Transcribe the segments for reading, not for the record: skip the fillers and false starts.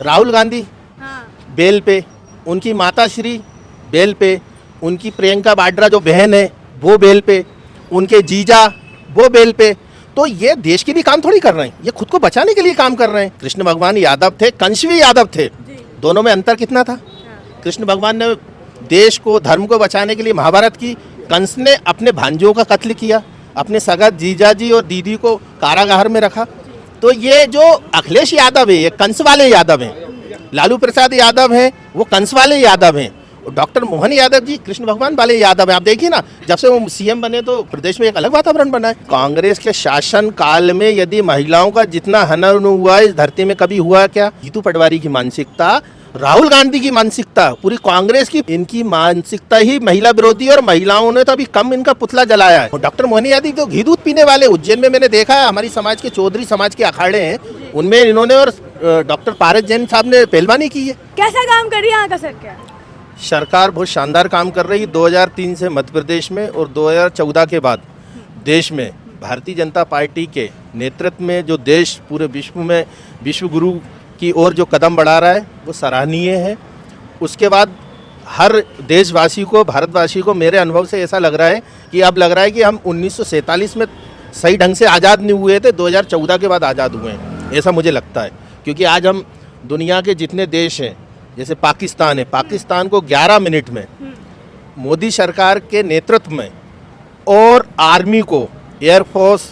Rahul Gandhi bell पे, उनकी माता श्री बेल पे, उनकी प्रियंका वाड्रा जो बहन है वो बेल पे, उनके जीजा वो बेल पे। तो ये देश के लिए काम थोड़ी कर रहे हैं, ये खुद को बचाने के लिए काम कर रहे हैं। कृष्ण भगवान यादव थे, कंस भी यादव थे, दोनों में अंतर कितना था? कृष्ण भगवान ने देश को, धर्म को बचाने के लिए महाभारत की, कंस ने अपने भांजों का कत्ल किया, अपने सगा जीजाजी और दीदी को कारागार में रखा। तो ये जो अखिलेश यादव है ये कंस वाले यादव हैं, लालू प्रसाद यादव हैं वो कंस वाले यादव हैं, डॉक्टर मोहन यादव जी कृष्ण भगवान वाले यादव हैं। आप देखिए ना, जब से वो सीएम बने तो प्रदेश में एक अलग वातावरण बना है। कांग्रेस के शासन काल में यदि महिलाओं का जितना हनन हुआ है इस धरती में कभी हुआ क्या? जीतू पटवारी की मानसिकता, राहुल गांधी की मानसिकता, पूरी कांग्रेस की, इनकी मानसिकता ही महिला विरोधी, और महिलाओं ने तो अभी कम इनका पुतला जलाया है। डॉक्टर मोहन यादव तो घी दूध पीने वाले, उज्जैन में मैंने देखा है, हमारी समाज के चौधरी समाज के अखाड़े हैं, उनमें इन्होंने और डॉक्टर पारस जैन साहब ने पहलवानी की है। कैसा काम कर रही है यहाँ का सरकार? सरकार बहुत शानदार काम कर रही है। 2003 से मध्य प्रदेश में और 2014 के बाद देश में भारतीय जनता पार्टी के नेतृत्व में जो देश पूरे विश्व में विश्व गुरु की ओर जो कदम बढ़ा रहा है वो सराहनीय है। उसके बाद हर देशवासी को, भारतवासी को मेरे अनुभव से ऐसा लग रहा है कि अब लग रहा है कि हम 1947 में सही ढंग से आज़ाद नहीं हुए थे, 2014 के बाद आज़ाद हुए हैं, ऐसा मुझे लगता है। क्योंकि आज हम दुनिया के जितने देश हैं, जैसे पाकिस्तान है, पाकिस्तान को 11 मिनट में मोदी सरकार के नेतृत्व में, और आर्मी को, एयरफोर्स,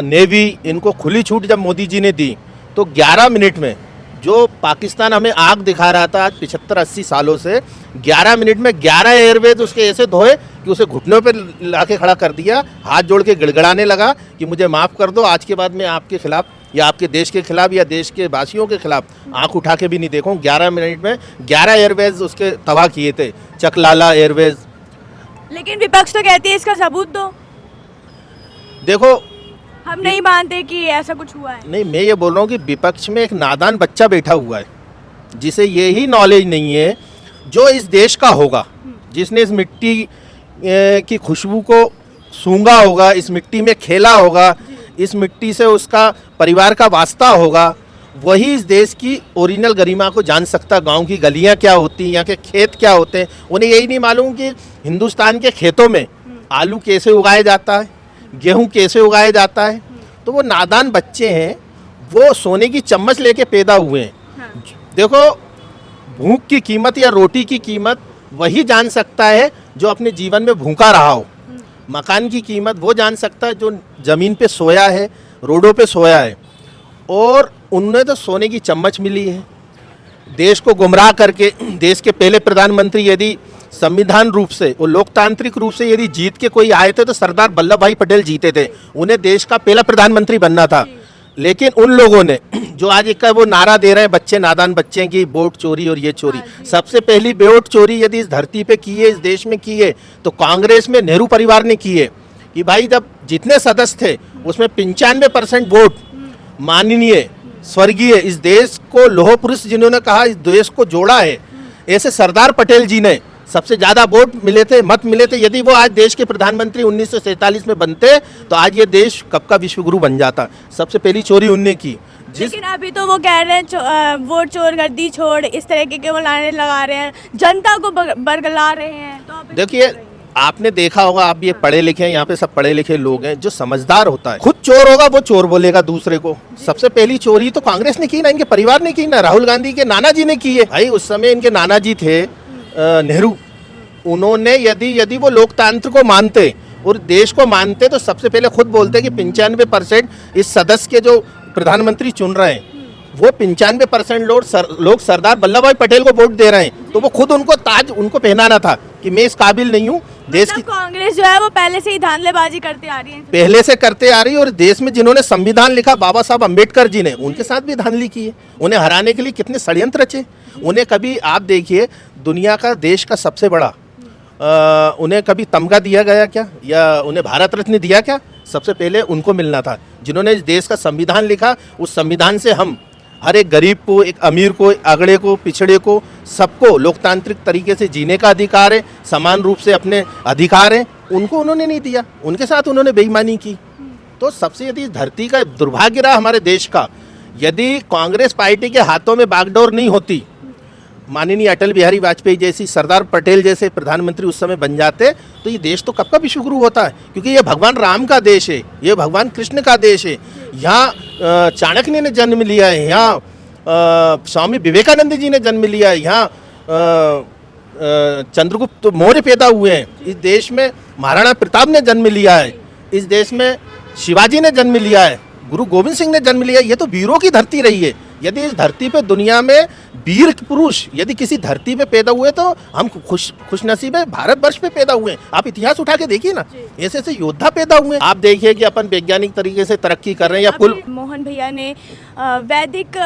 नेवी, इनको खुली छूट जब मोदी जी ने दी तो 11 मिनट में जो पाकिस्तान हमें आग दिखा रहा था आज 75-80 सालों से, 11 मिनट में 11 एयरवेज उसके ऐसे धोए कि उसे घुटनों पे लाके खड़ा कर दिया, हाथ जोड़ के गिड़गिड़ाने लगा कि मुझे माफ़ कर दो, आज के बाद मैं आपके खिलाफ या आपके देश के खिलाफ या देश के वासियों के खिलाफ आंख उठा के भी नहीं देखूं। 11 मिनट में 11 एयरवेज उसके तबाह किए थे, चकलाला एयरवेज। लेकिन विपक्ष तो कहती है इसका सबूत दो। देखो, हम नहीं मानते कि ऐसा कुछ हुआ है। नहीं, मैं ये बोल रहा हूँ कि विपक्ष में एक नादान बच्चा बैठा हुआ है जिसे यही नॉलेज नहीं है जो इस देश का होगा, जिसने इस मिट्टी की खुशबू को सूंघा होगा, इस मिट्टी में खेला होगा, इस मिट्टी से उसका परिवार का वास्ता होगा, वही इस देश की ओरिजिनल गरिमा को जान सकता। गांव की गलियां क्या होती हैं, यहाँ के खेत क्या होते हैं, उन्हें यही नहीं मालूम कि हिंदुस्तान के खेतों में आलू कैसे उगाया जाता है, गेहूं कैसे उगाया जाता है। तो वो नादान बच्चे हैं, वो सोने की चम्मच लेके पैदा हुए हैं। देखो, भूख की कीमत या रोटी की कीमत वही जान सकता है जो अपने जीवन में भूखा रहा हो। मकान की कीमत वो जान सकता है जो ज़मीन पे सोया है, रोडों पे सोया है, और उन्हें तो सोने की चम्मच मिली है। देश को गुमराह करके देश के पहले प्रधानमंत्री यदि संविधान रूप से और लोकतांत्रिक रूप से यदि जीत के कोई आए थे तो सरदार वल्लभ भाई पटेल जीते थे, उन्हें देश का पहला प्रधानमंत्री बनना था। लेकिन उन लोगों ने जो आज एक वो नारा दे रहे हैं बच्चे, नादान बच्चे की वोट चोरी और ये चोरी, सबसे पहली वोट चोरी यदि इस धरती पे की है, इस देश में की है, तो कांग्रेस में नेहरू परिवार ने की है। कि भाई जब जितने सदस्य थे उसमें 95% वोट माननीय स्वर्गीय इस देश को लोह पुरुष जिन्होंने कहा इस देश को जोड़ा है, ऐसे सरदार पटेल जी ने सबसे ज़्यादा वोट मिले थे, मत मिले थे। यदि वो आज देश के प्रधानमंत्री 1947 में बनते तो आज ये देश कब का विश्वगुरु बन जाता। सबसे पहली चोरी उनने की। लेकिन अभी तो वो कह रहे हैं वोट चोर गर्दी छोड़, इस तरह के वो लाने लगा रहे हैं, जनता को बरगला रहे हैं। तो देखिए, आपने देखा होगा, आप ये पढ़े लिखे हैं, यहाँ पे सब पढ़े लिखे लोग हैं, जो समझदार होता है खुद चोर होगा वो चोर बोलेगा दूसरे को। सबसे पहली चोरी तो कांग्रेस ने की ना, इनके परिवार ने की ना, राहुल गांधी के नाना जी ने की है। भाई उस समय इनके नाना जी थे नेहरू, उन्होंने यदि वो लोकतंत्र को मानते और देश को मानते तो सबसे पहले खुद बोलते कि 95% इस सदस्य के जो प्रधानमंत्री चुन रहे हैं वो 95% लोग सरदार वल्लभ भाई पटेल को वोट दे रहे हैं। तो वो खुद उनको ताज उनको पहनाना था कि मैं इस काबिल नहीं हूँ। देश की कांग्रेस जो है वो पहले से ही धांधलेबाजी करते आ रही है, पहले से करते आ रही है, और देश में जिन्होंने संविधान लिखा बाबा साहब अम्बेडकर जी ने, उनके साथ भी धांधली की है। उन्हें हराने के लिए कितने षड्यंत्र रचे। उन्हें कभी आप देखिए, दुनिया का देश का सबसे बड़ा उन्हें कभी तमगा दिया गया क्या, या उन्हें भारत रत्न दिया क्या? सबसे पहले उनको मिलना था जिन्होंने इस देश का संविधान लिखा। उस संविधान से हम हर एक गरीब को, एक अमीर को, एक अगड़े को, पिछड़े को, सबको लोकतांत्रिक तरीके से जीने का अधिकार है, समान रूप से अपने अधिकार हैं, उनको उन्होंने नहीं दिया। उनके साथ उन्होंने बेईमानी की। तो सबसे यदि धरती का दुर्भाग्य रहा हमारे देश का यदि कांग्रेस पार्टी के हाथों में बागडोर नहीं होती, माननीय अटल बिहारी वाजपेयी जैसी, सरदार पटेल जैसे प्रधानमंत्री उस समय बन जाते, तो ये देश तो कब का विश्वगुरु होता है। क्योंकि ये भगवान राम का देश है, ये भगवान कृष्ण का देश है। यहाँ चाणक्य ने जन्म लिया है, यहाँ स्वामी विवेकानंद जी ने जन्म लिया है, यहाँ चंद्रगुप्त मौर्य पैदा हुए हैं। इस देश में महाराणा प्रताप ने जन्म लिया है, इस देश में शिवाजी ने जन्म लिया है, गुरु गोविंद सिंह ने जन्म लिया। ये तो वीरों की धरती रही है। यदि इस धरती पे दुनिया में वीर पुरुष यदि किसी धरती पे पैदा हुए तो हम खुशनसीब है, भारतवर्ष पे पैदा हुए हैं। आप इतिहास उठा के देखिए ना, ऐसे ऐसे योद्धा पैदा हुए हैं। आप देखिए कि अपन वैज्ञानिक तरीके से तरक्की कर रहे हैं। या कुल मोहन भैया ने वैदिक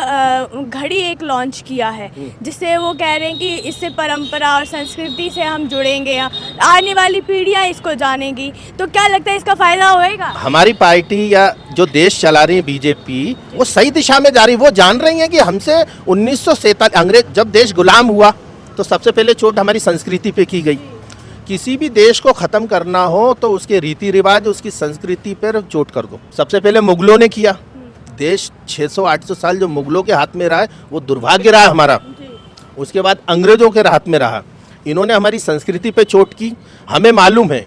घड़ी एक लॉन्च किया है, जिससे वो कह रहे हैं कि इससे परंपरा और संस्कृति से हम जुड़ेंगे, आने वाली पीढ़ियां इसको जानेंगी। तो क्या लगता है इसका फायदा होएगा? हमारी पार्टी या जो देश चला रही है बीजेपी, वो सही दिशा में जा रही है। वो जान रही है कि हमसे 1947 अंग्रेज जब देश गुलाम हुआ तो सबसे पहले चोट हमारी संस्कृति पे की गई। किसी भी देश को ख़त्म करना हो तो उसके रीति रिवाज, उसकी संस्कृति पर चोट कर दो। सबसे पहले मुगलों ने किया। देश 600-800 साल जो मुगलों के हाथ में रहा है वो दुर्भाग्य रहा हमारा। उसके बाद अंग्रेजों के हाथ में रहा। इन्होंने हमारी संस्कृति पे चोट की। हमें मालूम है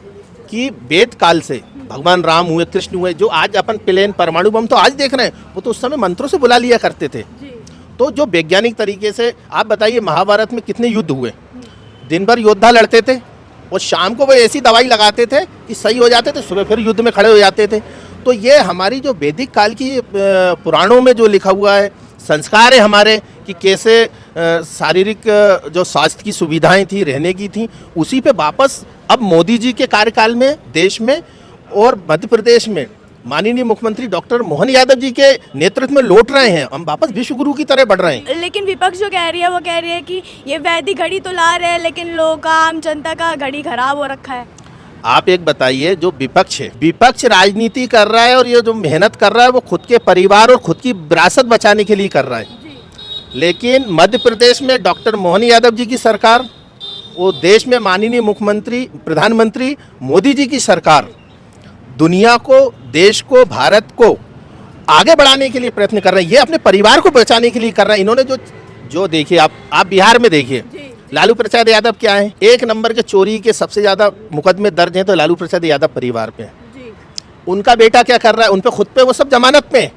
कि वेद काल से भगवान राम हुए, कृष्ण हुए, जो आज अपन प्लेन परमाणु बम तो आज देख रहे हैं, वो तो उस समय मंत्रों से बुला लिया करते थे। तो जो वैज्ञानिक तरीके से, आप बताइए महाभारत में कितने युद्ध हुए? दिन भर योद्धा लड़ते थे और शाम को वो ऐसी दवाई लगाते थे कि सही हो जाते थे, सुबह फिर युद्ध में खड़े हो जाते थे। तो ये हमारी जो वैदिक काल की पुराणों में जो लिखा हुआ है, संस्कार है हमारे कि कैसे शारीरिक जो स्वास्थ्य की सुविधाएं थी, रहने की थी, उसी पे वापस अब मोदी जी के कार्यकाल में देश में और मध्य प्रदेश में माननीय मुख्यमंत्री डॉक्टर मोहन यादव जी के नेतृत्व में लौट रहे हैं। हम वापस विश्वगुरु की तरह बढ़ रहे हैं। लेकिन विपक्ष जो कह रही है वो कह रही है कि ये वैदिक घड़ी तो ला रहे हैं, लेकिन लोगों का, आम जनता का घड़ी खराब हो रखा है। आप एक बताइए, जो विपक्ष है, विपक्ष राजनीति कर रहा है और ये जो मेहनत कर रहा है वो खुद के परिवार और खुद की विरासत बचाने के लिए कर रहा है। लेकिन मध्य प्रदेश में डॉक्टर मोहन यादव जी की सरकार, वो देश में माननीय मुख्यमंत्री प्रधानमंत्री मोदी जी की सरकार दुनिया को, देश को, भारत को आगे बढ़ाने के लिए प्रयत्न कर रहे हैं। ये अपने परिवार को बचाने के लिए कर रहे हैं। इन्होंने जो देखिए, आप बिहार में देखिए, लालू प्रसाद यादव क्या है, 1 नंबर के चोरी के सबसे ज़्यादा मुकदमे दर्ज हैं तो लालू प्रसाद यादव परिवार पे है। उनका बेटा क्या कर रहा है, उन पे खुद पे वो सब जमानत पे है।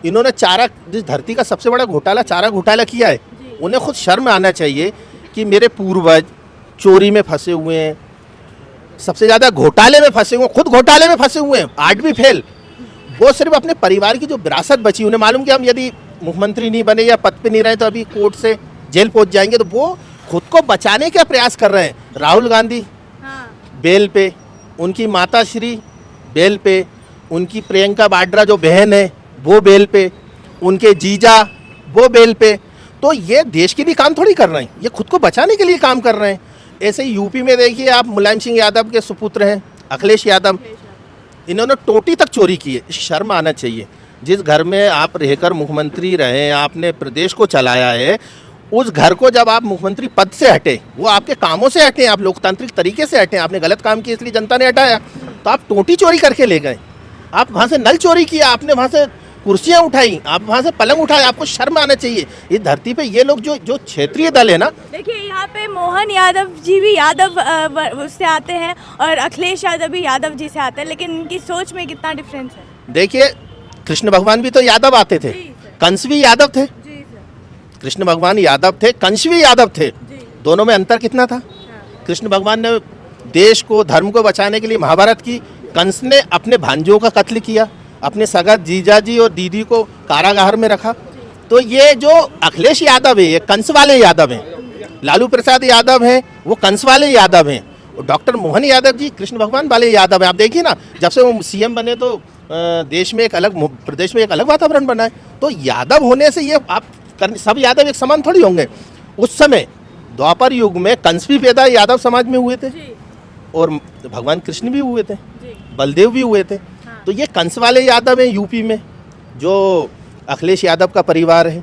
इन्होंने चारा, जिस धरती का सबसे बड़ा घोटाला, चारा घोटाला किया है, उन्हें खुद शर्म आना चाहिए कि मेरे पूर्वज चोरी में फंसे हुए हैं, सबसे ज़्यादा घोटाले में फंसे हुए, खुद घोटाले में फंसे हुए हैं, 8वीं फेल। वो सिर्फ अपने परिवार की जो विरासत बची, उन्हें मालूम कि हम यदि मुख्यमंत्री नहीं बने या पद पे नहीं रहे तो अभी कोर्ट से जेल पहुंच जाएंगे, तो वो खुद को बचाने का प्रयास कर रहे हैं। राहुल गांधी बेल पे, उनकी माता श्री बेल पे, उनकी प्रियंका वाड्रा जो बहन है वो बेल पे, उनके जीजा वो बेल पे। तो ये देश के लिए काम थोड़ी कर रहे हैं, ये खुद को बचाने के लिए काम कर रहे हैं। ऐसे ही यूपी में देखिए आप, मुलायम सिंह यादव के सुपुत्र हैं अखिलेश यादव, इन्होंने टोटी तक चोरी की है। शर्म आना चाहिए। जिस घर में आप रहकर मुख्यमंत्री रहे, आपने प्रदेश को चलाया है, उस घर को जब आप मुख्यमंत्री पद से हटे, वो आपके कामों से हटे, आप लोकतांत्रिक तरीके से हटे, आपने गलत काम किया इसलिए जनता ने हटाया, तो आप टोटी चोरी करके ले गए। आप वहाँ से नल चोरी किया, आपने वहाँ से कुर्सियाँ उठाई, आप वहाँ से पलंग उठाए। आपको शर्म आना चाहिए। इस धरती पे ये लोग जो क्षेत्रीय दल है ना, देखिए यहाँ पे मोहन यादव जी भी यादव से आते हैं और अखिलेश यादव भी यादव जी से आते हैं, लेकिन इनकी सोच में कितना डिफरेंस है। देखिए, कृष्ण भगवान भी तो यादव आते थे, कंस भी यादव थे। कृष्ण भगवान यादव थे, कंस भी यादव थे। दोनों में अंतर कितना था? कृष्ण भगवान ने देश को, धर्म को बचाने के लिए महाभारत की, कंस ने अपने भांजों का कत्ल किया, अपने सगा जीजाजी और दीदी को कारागार में रखा। तो ये जो अखिलेश यादव है, ये कंस वाले यादव हैं। लालू प्रसाद यादव हैं, वो कंस वाले यादव हैं। और डॉक्टर मोहन यादव जी कृष्ण भगवान वाले यादव हैं। आप देखिए ना, जब से वो सीएम बने तो देश में एक अलग, प्रदेश में एक अलग वातावरण बना है। तो यादव होने से ये आप सब यादव एक समान थोड़ी होंगे। उस समय द्वापर युग में कंस भी पैदा यादव समाज में हुए थे और भगवान कृष्ण भी हुए थे, बलदेव भी हुए थे। तो ये कंस वाले यादव हैं यूपी में, जो अखिलेश यादव का परिवार है।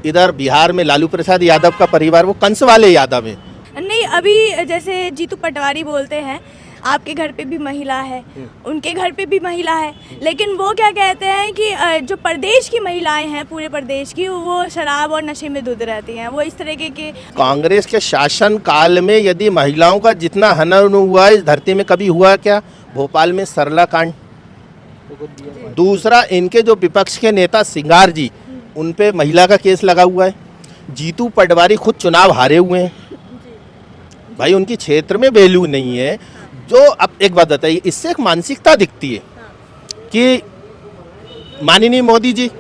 इधर बिहार में लालू प्रसाद यादव का परिवार, वो कंस वाले यादव हैं। नहीं, अभी जैसे जीतू पटवारी बोलते हैं आपके घर पे भी महिला है, उनके घर पे भी महिला है, लेकिन वो क्या कहते हैं कि जो प्रदेश की महिलाएं हैं पूरे प्रदेश की, वो शराब और नशे में धुत रहती हैं। वो इस तरीके के कांग्रेस के शासन काल में यदि महिलाओं का जितना हनन हुआ इस धरती में कभी हुआ क्या? भोपाल में सरला कांड। दूसरा, इनके जो विपक्ष के नेता सिंगार जी, उन पे महिला का केस लगा हुआ है। जीतू पटवारी खुद चुनाव हारे हुए हैं भाई, उनकी क्षेत्र में वैल्यू नहीं है। जो अब एक बात बताइए, इससे एक मानसिकता दिखती है कि माननीय मोदी जी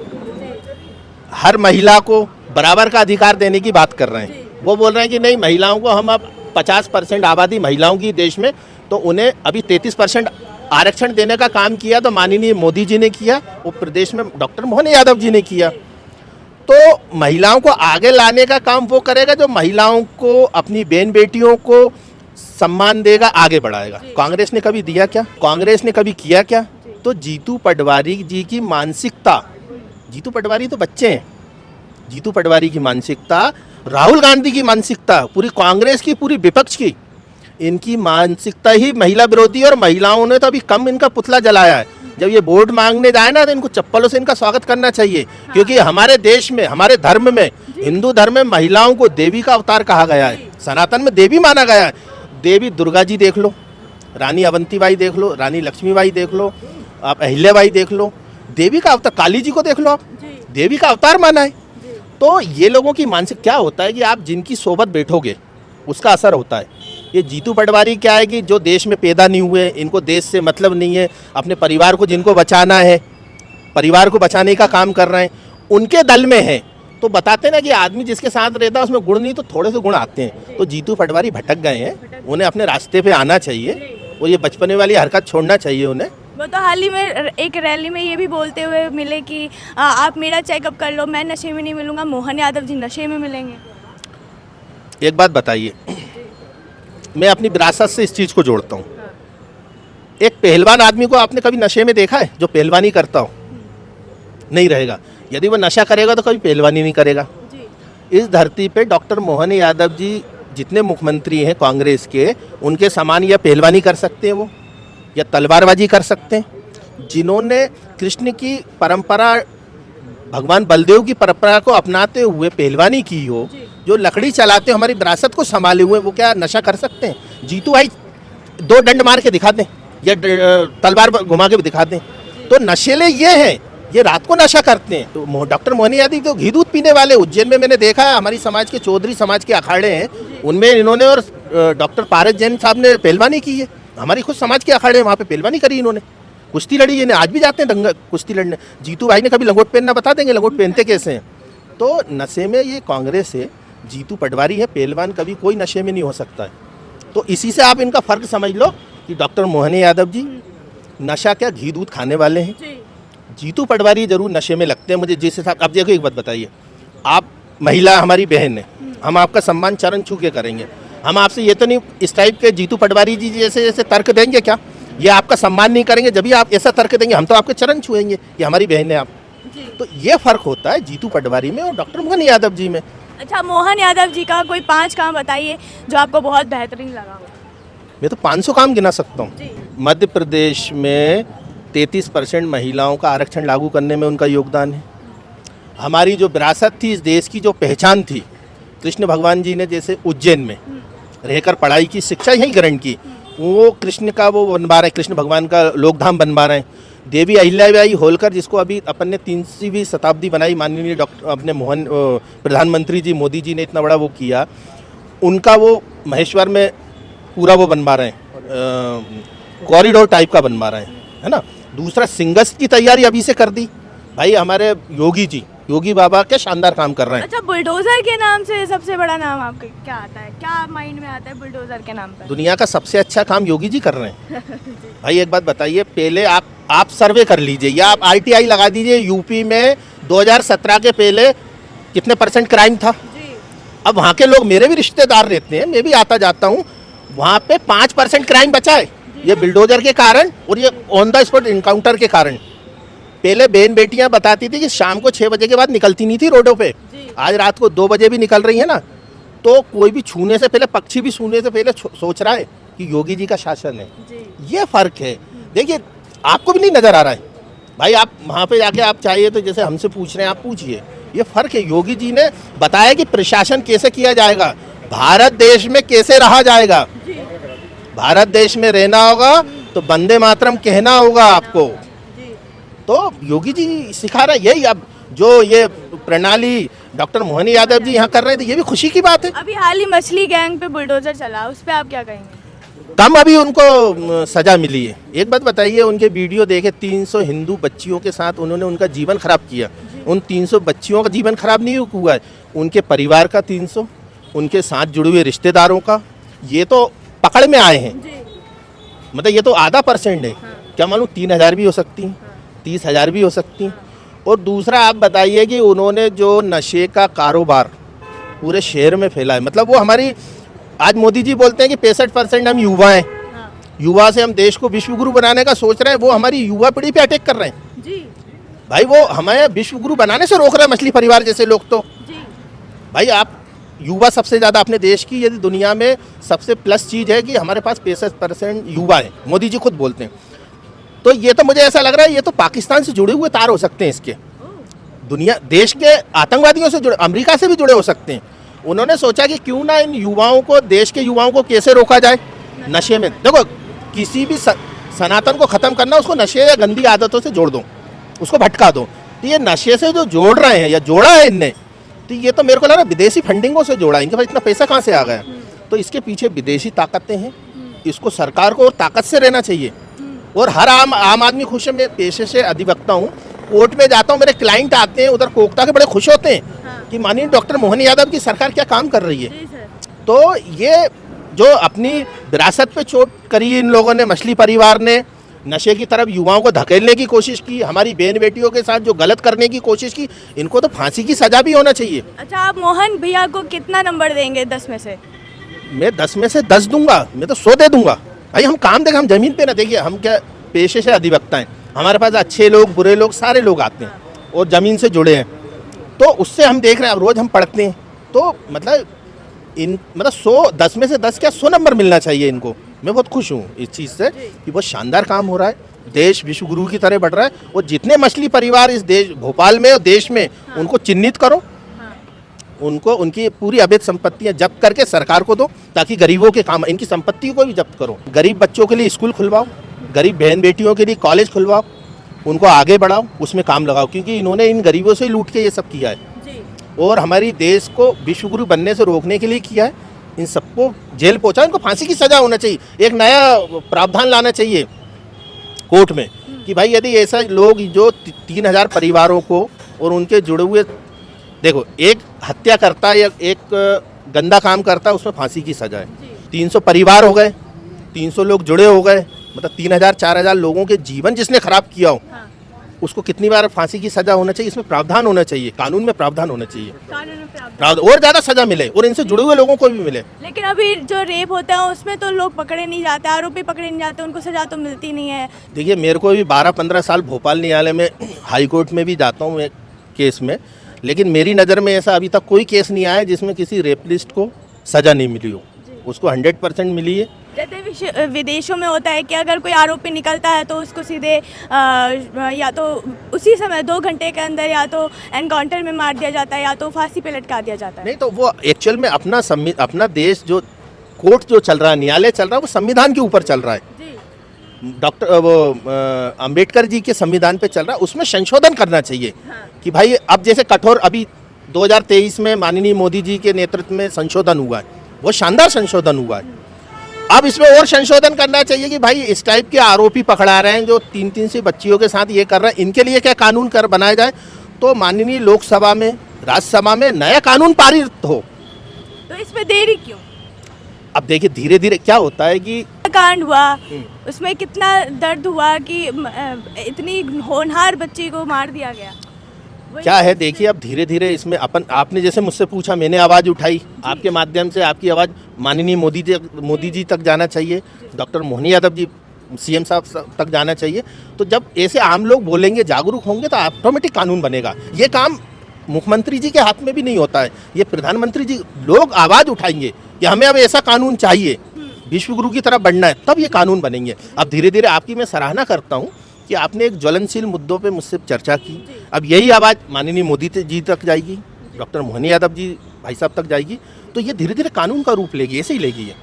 हर महिला को बराबर का अधिकार देने की बात कर रहे हैं। वो बोल रहे हैं कि नहीं, महिलाओं को हम अब 50% आबादी महिलाओं की देश में, तो उन्हें अभी 33% आरक्षण देने का काम किया तो माननीय मोदी जी ने किया, वो प्रदेश में डॉक्टर मोहन यादव जी ने किया। तो महिलाओं को आगे लाने का काम वो करेगा जो महिलाओं को, अपनी बहन बेटियों को सम्मान देगा, आगे बढ़ाएगा। कांग्रेस ने कभी दिया क्या? कांग्रेस ने कभी किया क्या? तो जीतू पटवारी जी की मानसिकता, जीतू पटवारी तो बच्चे हैं, जीतू पटवारी की मानसिकता, राहुल गांधी की मानसिकता, पूरी कांग्रेस की, पूरी विपक्ष की, इनकी मानसिकता ही महिला विरोधी। और महिलाओं ने तो अभी कम इनका पुतला जलाया है। जब ये वोट मांगने जाए ना तो इनको चप्पलों से इनका स्वागत करना चाहिए, क्योंकि हमारे देश में, हमारे धर्म में, हिंदू धर्म में महिलाओं को देवी का अवतार कहा गया है, सनातन में देवी माना गया है। देवी दुर्गा जी देख लो, रानी अवंतीबाई देख लो, रानी लक्ष्मीबाई देख लो, आप अहिल्याबाई देख लो, देवी का अवतार, काली जी को देख लो, आप देवी का अवतार माना है। तो ये लोगों की मानसिक क्या होता है कि आप जिनकी सोबत बैठोगे उसका असर होता है। ये जीतू पटवारी क्या है कि जो देश में पैदा नहीं हुए, इनको देश से मतलब नहीं है, अपने परिवार को जिनको बचाना है, परिवार को बचाने का काम कर रहे हैं, उनके दल में है। तो बताते ना कि आदमी जिसके साथ रहता है उसमें गुण नहीं तो थोड़े से गुण आते हैं। तो जीतू पटवारी भटक गए हैं, उन्हें अपने रास्ते पे आना चाहिए और ये बचपने वाली हरकत छोड़ना चाहिए उन्हें। वो तो हाल ही में एक रैली में ये भी बोलते हुए मिले कि आप मेरा चेकअप कर लो, मैं नशे में नहीं मिलूंगा, मोहन यादव जी नशे में मिलेंगे। एक बात बताइए, मैं अपनी विरासत से इस चीज़ को जोड़ता हूँ। एक पहलवान आदमी को आपने कभी नशे में देखा है जो पहलवानी करता हो? नहीं रहेगा। यदि वो नशा करेगा तो कभी पहलवानी नहीं करेगा। इस धरती पे डॉक्टर मोहन यादव जी जितने मुख्यमंत्री हैं कांग्रेस के, उनके समान या पहलवानी कर सकते हैं वो, या तलवारबाजी कर सकते हैं। जिन्होंने कृष्ण की परंपरा, भगवान बलदेव की परंपरा को अपनाते हुए पहलवानी की हो, जो लकड़ी चलाते हमारी विरासत को संभाले हुए, वो क्या नशा कर सकते हैं? जीतू भाई 2 डंड मार के दिखा दें या तलवार घुमा के दिखा दें। तो नशेले ये हैं, ये रात को नशा करते हैं। तो डॉक्टर मोहन यादव तो घी दूध पीने वाले, उज्जैन में मैंने देखा है, हमारी समाज के चौधरी समाज के अखाड़े हैं, उनमें इन्होंने और डॉक्टर पारस जैन साहब ने पहलवानी की है। हमारी खुद समाज के अखाड़े हैं, वहाँ पे पहलवानी करी इन्होंने, कुश्ती लड़ी, इन्हें आज भी जाते हैं दंगा कुश्ती लड़ने। जीतू भाई ने कभी लंगोट पहनना बता देंगे, लंगोट पहनते कैसे हैं। तो नशे में ये कांग्रेस है, जीतू पटवारी है, पहलवान कभी कोई नशे में नहीं हो सकता है। तो इसी से आप इनका फ़र्क समझ लो कि डॉक्टर मोहन यादव जी नशा क्या, घी दूध खाने वाले हैं। जीतू पटवारी जरूर नशे में लगते हैं मुझे जिस हिसाब। अब देखो एक बात बताइए, आप महिला हमारी बहन है, हम आपका सम्मान चरण छू के करेंगे। हम आपसे ये तो नहीं इस टाइप के जीतू पटवारी जी जैसे जैसे तर्क देंगे क्या, ये आपका सम्मान नहीं करेंगे। जब भी आप ऐसा तर्क देंगे हम तो आपके चरण छुएंगे, ये हमारी बहन है आप। तो ये फ़र्क होता है जीतू पटवारी में और डॉक्टर मोहन यादव जी में। अच्छा, मोहन यादव जी का कोई 5 काम बताइए जो आपको बहुत बेहतरीन लगा हो। मैं तो 500 काम गिना सकता हूँ। मध्य प्रदेश में 33% महिलाओं का आरक्षण लागू करने में उनका योगदान है। हमारी जो विरासत थी, इस देश की जो पहचान थी, कृष्ण भगवान जी ने जैसे उज्जैन में रहकर पढ़ाई की, शिक्षा यहीं ग्रहण की, वो कृष्ण का वो बनवा रहे हैं, कृष्ण भगवान का लोकधाम बनवा रहे हैं। देवी अहिल्याबाई होलकर, जिसको अभी अपन ने 3वीं शताब्दी बनाई, माननीय डॉक्टर अपने प्रधानमंत्री जी मोदी जी ने इतना बड़ा वो किया, उनका वो महेश्वर में पूरा वो बनवा रहे हैं, कॉरिडोर टाइप का बनवा रहे हैं, है ना। दूसरा, सिंगस की तैयारी अभी से कर दी भाई। हमारे योगी जी, योगी बाबा के शानदार काम कर रहे हैं। अच्छा, बुलडोजर के नाम से सबसे बड़ा नाम आपके क्या आता है, क्या माइंड में आता है बुलडोजर के नाम पर? दुनिया का सबसे अच्छा काम योगी जी कर रहे हैं। भाई एक बात बताइए, पहले आप सर्वे कर लीजिए या आप RTI लगा दीजिए, यूपी में 2017 के पहले कितने % क्राइम था। अब वहाँ के लोग, मेरे भी रिश्तेदार रहते हैं, मैं भी आता जाता हूँ, वहाँ पे 5% क्राइम बचा है, ये बुलडोजर के कारण और ये ऑन द स्पॉट इनकाउंटर के कारण। पहले बहन बेटियां बताती थी कि शाम को 6 बजे के बाद निकलती नहीं थी रोडों पे, आज रात को 2 बजे भी निकल रही है ना। तो कोई भी छूने से पहले, पक्षी भी छूने से पहले सोच रहा है कि योगी जी का शासन है। जी ये फर्क है। देखिए आपको भी नहीं नजर आ रहा है भाई, आप वहाँ पे जाके आप चाहिए तो जैसे हमसे पूछ रहे हैं आप पूछिए, ये फर्क है। योगी जी ने बताया कि प्रशासन कैसे किया जाएगा, भारत देश में कैसे रहा जाएगा। भारत देश में रहना होगा तो वंदे मातरम कहना होगा आपको। जी तो योगी जी सिखा रहे हैं यही। अब जो ये प्रणाली डॉक्टर मोहन यादव जी यहाँ कर रहे थे, ये भी खुशी की बात है। अभी हाल ही मछली गैंग पे बुलडोजर चला, उस पर आप क्या कहेंगे? कम अभी उनको सजा मिली है। एक बात बताइए, उनके वीडियो देखे 300 हिंदू बच्चियों के साथ उन्होंने उनका जीवन खराब किया। उन 300 बच्चियों का जीवन खराब नहीं हुआ है, उनके परिवार का 300, उनके साथ जुड़े हुए रिश्तेदारों का, ये तो पकड़ में आए हैं। मतलब ये तो आधा % है। क्या मालूम 3000 भी हो सकती, 30,000 भी हो सकती। और दूसरा आप बताइए कि उन्होंने जो नशे का कारोबार पूरे शहर में फैला है, मतलब वो हमारी, आज मोदी जी बोलते हैं कि 65% हम युवा हैं, युवा से हम देश को विश्व गुरु बनाने का सोच रहे हैं, वो हमारी युवा पीढ़ी पे अटैक कर रहे हैं। जी भाई वो हमें विश्व गुरु बनाने से रोक रहे हैं मछली परिवार जैसे लोग। तो जी भाई आप युवा सबसे ज़्यादा अपने देश की यदि दुनिया में सबसे प्लस चीज़ है कि हमारे पास 65% युवा है, मोदी जी खुद बोलते हैं। तो ये तो मुझे ऐसा लग रहा है ये तो पाकिस्तान से जुड़े हुए तार हो सकते हैं इसके, दुनिया देश के आतंकवादियों से जुड़े, अमेरिका से भी जुड़े हो सकते हैं। उन्होंने सोचा कि क्यों ना इन युवाओं को, देश के युवाओं को कैसे रोका जाए नशे में। देखो किसी भी सनातन को ख़त्म करना, उसको नशे या गंदी आदतों से जोड़ दो, उसको भटका दो। तो ये नशे से जो जोड़ रहे हैं या जोड़ा है इनने, तो ये तो मेरे को लग रहा है विदेशी फंडिंगों से जोड़ा है। इनके पास इतना पैसा कहाँ से आ गया? तो इसके पीछे विदेशी ताकतें हैं। इसको सरकार को और ताकत से रहना चाहिए। और हर आम आदमी खुश है। मैं पेशे से अधिवक्ता हूँ, कोर्ट में जाता हूँ, मेरे क्लाइंट आते हैं उधर कोकता के, बड़े खुश होते हैं कि माननीय डॉक्टर मोहन यादव की सरकार क्या काम कर रही है। तो ये जो अपनी विरासत पे चोट करी इन लोगों ने, मछली परिवार ने नशे की तरफ युवाओं को धकेलने की कोशिश की, हमारी बहन बेटियों के साथ जो गलत करने की कोशिश की, इनको तो फांसी की सजा भी होना चाहिए। अच्छा, आप मोहन भैया को कितना नंबर देंगे 10 में से? मैं 10 में से 10 दूंगा, मैं तो 100 दे दूंगा। भाई हम काम देखें, हम जमीन पे ना देखिए, हम क्या पेशे से अधिवक्ता हैं, हमारे पास अच्छे लोग बुरे लोग सारे लोग आते हैं और ज़मीन से जुड़े हैं। तो उससे हम देख रहे हैं, अब रोज़ हम पढ़ते हैं, तो मतलब 100, 10 में से 10 क्या 100 नंबर मिलना चाहिए इनको। मैं बहुत खुश हूँ इस चीज़ से कि बहुत शानदार काम हो रहा है, देश विश्व गुरु की तरह बढ़ रहा है। और जितने मछली परिवार इस देश, भोपाल में और देश में, उनको चिन्हित करो, उनको उनकी पूरी अवैध संपत्तियां जब्त करके सरकार को दो, ताकि गरीबों के काम, इनकी संपत्ति को भी जब्त करो। गरीब बच्चों के लिए स्कूल खुलवाओ, गरीब बहन बेटियों के लिए कॉलेज खुलवाओ, उनको आगे बढ़ाओ, उसमें काम लगाओ, क्योंकि इन्होंने इन गरीबों से लूट के ये सब किया है और हमारी देश को विश्व गुरु बनने से रोकने के लिए किया है। इन सबको जेल पहुंचा, इनको फांसी की सजा होना चाहिए। एक नया प्रावधान लाना चाहिए कोर्ट में कि भाई यदि ऐसा लोग जो 3000 परिवारों को और उनके जुड़े हुए, देखो एक हत्या करता है या एक गंदा काम करता है, उसमें फांसी की सजा है। 300 परिवार हो गए, 300 लोग जुड़े हो गए, मतलब 3000-4000 लोगों के जीवन जिसने खराब किया हो, उसको कितनी बार फांसी की सजा होना चाहिए। इसमें प्रावधान होना चाहिए, कानून में प्रावधान होना चाहिए, और ज़्यादा सजा मिले और इनसे जुड़े हुए लोगों को भी मिले। लेकिन अभी जो रेप होता है उसमें तो लोग पकड़े नहीं जाते, आरोपी पकड़े नहीं जाते, उनको सजा तो मिलती नहीं है। देखिए मेरे को भी 12-15 साल भोपाल न्यायालय में, हाई कोर्ट में भी जाता हूँ केस में, लेकिन मेरी नज़र में ऐसा अभी तक कोई केस नहीं आया जिसमें किसी रेपलिस्ट को सज़ा नहीं मिली हो। उसको 100% मिली है। जैसे विदेशों में होता है कि अगर कोई आरोपी निकलता है तो उसको सीधे या तो उसी समय 2 घंटे के अंदर या तो एनकाउंटर में मार दिया जाता है या तो फांसी पे लटका दिया जाता है। नहीं तो वो एक्चुअल में अपना देश जो कोर्ट जो चल रहा है, न्यायालय चल रहा है, वो संविधान के ऊपर चल रहा है। डॉक्टर अम्बेडकर जी के संविधान पे चल रहा है, उसमें संशोधन करना चाहिए। कि भाई अब जैसे कठोर, अभी 2023 में माननीय मोदी जी के नेतृत्व में संशोधन हुआ है, वो शानदार संशोधन हुआ है। अब इसमें और संशोधन करना चाहिए कि भाई इस टाइप के आरोपी पकड़ा रहे हैं जो 3-3 से बच्चियों के साथ ये कर रहे हैं, इनके लिए क्या कानून बनाया जाए। तो माननीय लोकसभा में, राज्यसभा में नया कानून पारित हो। तो इसमें देरी क्यों? अब देखिए धीरे धीरे क्या होता है कि कांड हुआ, उसमें कितना दर्द हुआ कि इतनी होनहार बच्ची को मार दिया गया। क्या है, देखिए अब धीरे धीरे इसमें आपने जैसे मुझसे पूछा, मैंने आवाज़ उठाई, आपके माध्यम से आपकी आवाज़ माननीय मोदी जी तक जाना चाहिए, डॉक्टर मोहन यादव जी सीएम साहब तक जाना चाहिए। तो जब ऐसे आम लोग बोलेंगे, जागरूक होंगे, तो ऑटोमेटिक कानून बनेगा। ये काम मुख्यमंत्री जी के हाथ में भी नहीं होता है, ये प्रधानमंत्री जी, लोग आवाज़ उठाएंगे कि हमें अब ऐसा कानून चाहिए, विश्वगुरु की तरफ बढ़ना है, तब ये कानून बनेंगे। अब धीरे धीरे आपकी मैं सराहना करता हूँ कि आपने एक ज्वलनशील मुद्दों पे मुझसे चर्चा की। अब यही आवाज़ माननीय मोदी जी तक जाएगी, डॉक्टर मोहन यादव जी भाई साहब तक जाएगी, तो ये धीरे धीरे कानून का रूप लेगी, ऐसे ही लेगी ये।